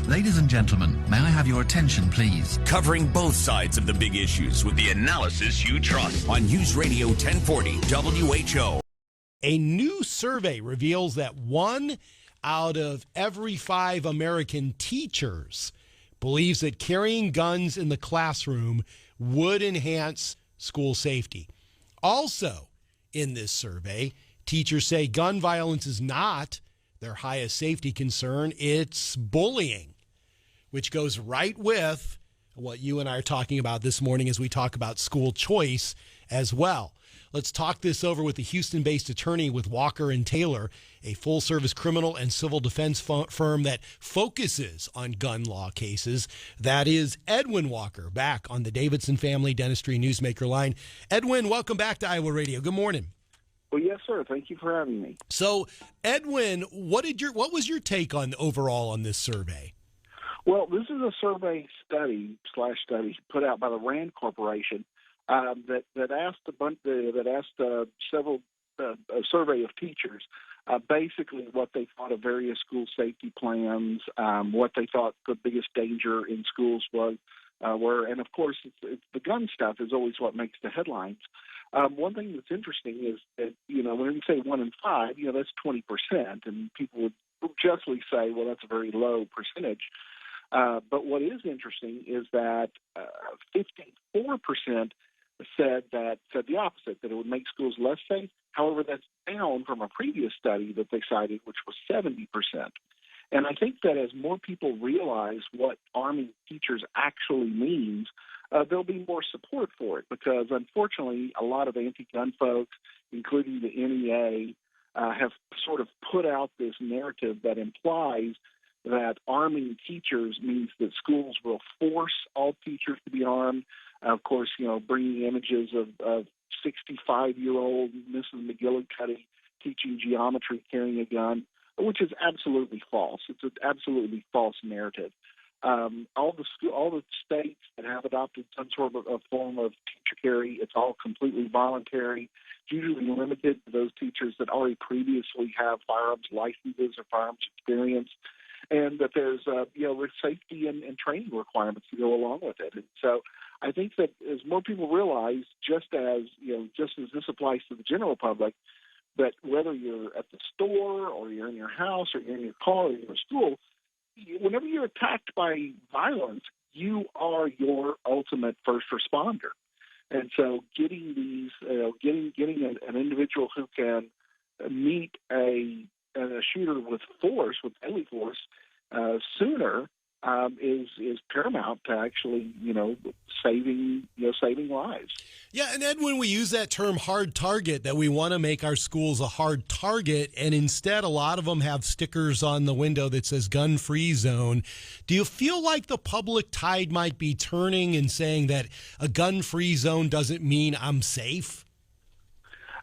Ladies and gentlemen, may I have your attention, please? Covering both sides of the big issues with the analysis you trust on News Radio 1040 WHO. A new survey reveals that 1 out of every 5 American teachers believes that carrying guns in the classroom would enhance school safety. Also, in this survey, teachers say gun violence is not their highest safety concern, it's bullying, which goes right with what you and I are talking about this morning as we talk about school choice as well. Let's talk this over with the Houston-based attorney with Walker and Taylor, a full-service criminal and civil defense firm that focuses on gun law cases. That is Edwin Walker, back on the Davidson Family Dentistry Newsmaker line. Edwin, welcome back to Iowa Radio. Good morning. Well, yes, sir. Thank you for having me. So, Edwin, what was your take on overall on this survey? Well, this is a survey study put out by the Rand Corporation that asked several a survey of teachers basically what they thought of various school safety plans, what they thought the biggest danger in schools were, and of course, it's the gun stuff is always what makes the headlines. One thing that's interesting is that, when you say 1 in 5, that's 20%, and people would justly say, well, that's a very low percentage. But what is interesting is that 54% said the opposite, that it would make schools less safe. However, that's down from a previous study that they cited, which was 70%. And I think that as more people realize what arming teachers actually means, there'll be more support for it, because unfortunately a lot of anti-gun folks, including the NEA, have sort of put out this narrative that implies that arming teachers means that schools will force all teachers to be armed. Of course, bringing images of 65-year-old Mrs. McGillicuddy teaching geometry carrying a gun, which is absolutely false. It's an absolutely false narrative. All the states that have adopted some sort of a form of teacher carry, it's all completely voluntary. It's usually limited to those teachers that already previously have firearms licenses or firearms experience, and that there's safety and training requirements to go along with it. And so I think that as more people realize, just as this applies to the general public, that whether you're at the store or you're in your house or you're in your car or you're in school, whenever you're attacked by violence, you are your ultimate first responder. And so getting these, getting an individual who can meet a shooter with force, with deadly force, sooner is paramount to actually, saving lives. Yeah, and Ed, when we use that term hard target, that we want to make our schools a hard target, and instead a lot of them have stickers on the window that says gun-free zone. Do you feel like the public tide might be turning and saying that a gun-free zone doesn't mean I'm safe?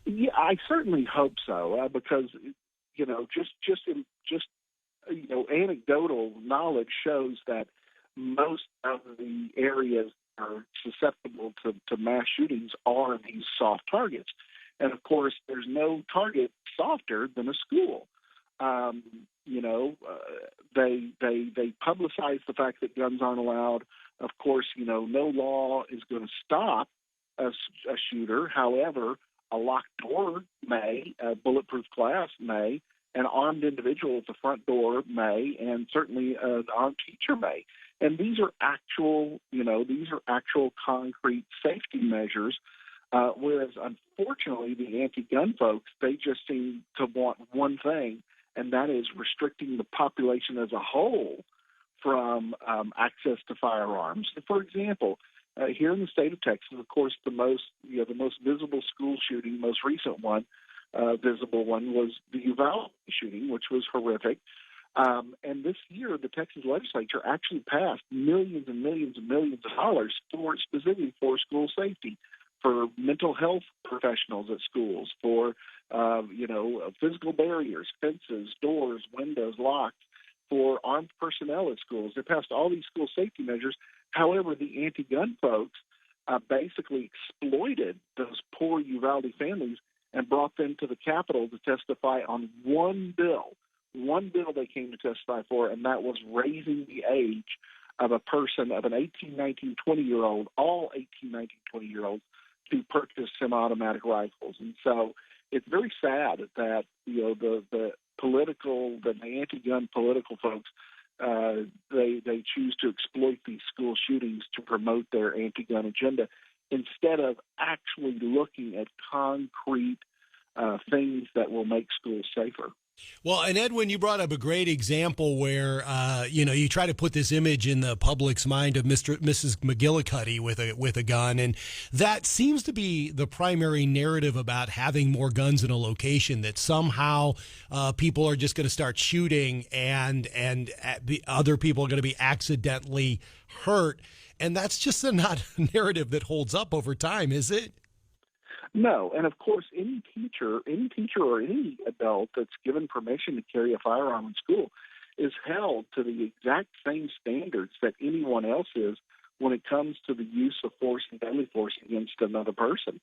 Yeah, I certainly hope so, because anecdotal knowledge shows that most of the areas are susceptible to mass shootings are these soft targets. And of course, there's no target softer than a school. They publicize the fact that guns aren't allowed. Of course, no law is going to stop a shooter. However, a locked door may, a bulletproof glass may, an armed individual at the front door may, and certainly an armed teacher may. And these are actual concrete safety measures, whereas unfortunately the anti-gun folks, they just seem to want one thing, and that is restricting the population as a whole from access to firearms. For example, here in the state of Texas, of course, the most visible school shooting, most recent one, visible one, was the Uvalde shooting, which was horrific. And this year, the Texas legislature actually passed millions and millions and millions of dollars specifically for school safety, for mental health professionals at schools, for physical barriers, fences, doors, windows, locks, for armed personnel at schools. They passed all these school safety measures. However, the anti-gun folks basically exploited those poor Uvalde families and brought them to the Capitol to testify on one bill one bill they came to testify for, and that was raising the age of a person, of an 18, 19, 20-year-old, all 18, 19, 20-year-olds, to purchase semi-automatic rifles. And so it's very sad that, the anti-gun political folks, they choose to exploit these school shootings to promote their anti-gun agenda instead of actually looking at concrete things that will make schools safer. Well, and Edwin, you brought up a great example where, you try to put this image in the public's mind of Mrs. McGillicuddy with a gun, and that seems to be the primary narrative about having more guns in a location, that somehow people are just going to start shooting and the other people are going to be accidentally hurt. And that's just not a narrative that holds up over time, is it? No, and of course, any teacher or any adult that's given permission to carry a firearm in school is held to the exact same standards that anyone else is when it comes to the use of force and deadly force against another person.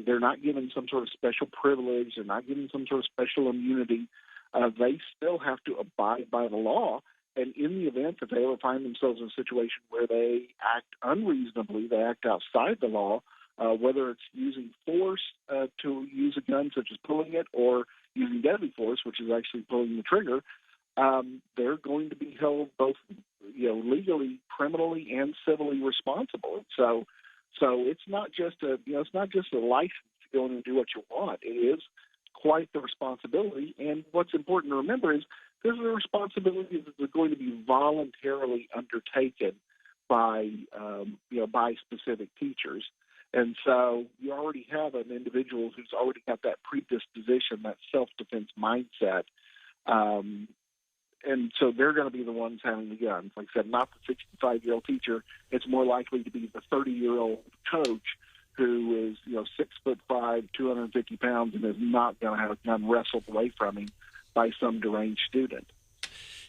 They're not given some sort of special privilege. They're not given some sort of special immunity. They still have to abide by the law. And in the event that they ever find themselves in a situation where they act unreasonably, they act outside the law, whether it's using force to use a gun, such as pulling it, or using deadly force, which is actually pulling the trigger, they're going to be held both, legally, criminally, and civilly responsible. So it's not just a license to go in and do what you want. It is quite the responsibility. And what's important to remember is there's a responsibility that is going to be voluntarily undertaken by specific teachers. And so you already have an individual who's already got that predisposition, that self-defense mindset. And so they're going to be the ones having the guns. Like I said, not the 65-year-old teacher. It's more likely to be the 30-year-old coach who is, 6'5", 250 pounds, and is not going to have a gun wrestled away from him by some deranged student.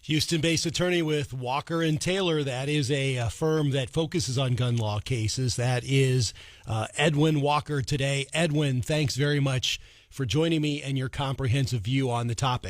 Houston-based attorney with Walker and Taylor. That is a firm that focuses on gun law cases. That is Edwin Walker today. Edwin, thanks very much for joining me and your comprehensive view on the topic.